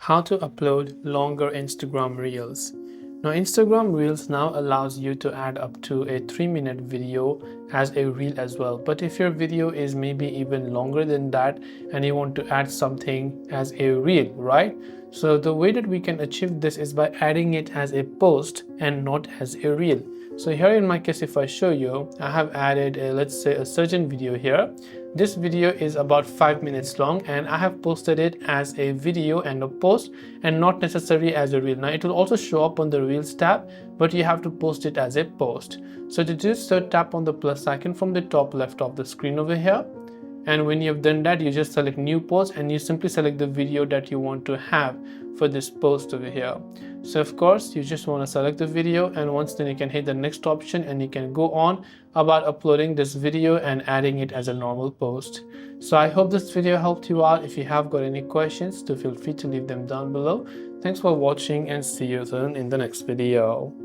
How to upload longer Instagram Reels. Now Instagram Reels now allows you to add up to a 3-minute video as a reel as well. But if your video is maybe even longer than that and you want to add something as a reel, right? So the way that we can achieve this is by adding it as a post and not as a reel. So here in my case, if I show you, I have added let's say a certain video here. This video is about 5 minutes long and I have posted it as a video and a post and not necessarily as a reel. Now it will also show up on the Reels tab, but you have to post it as a post. So to do so, tap on the plus icon from the top left of the screen over here. And when you've done that, you just select new post and you simply select the video that you want to have for this post over here. So of course you just want to select the video, and once then you can hit the next option and you can go on about uploading this video and adding it as a normal post. So I hope this video helped you out. If you have got any questions, do feel free to leave them down below. Thanks for watching and see you soon in the next video.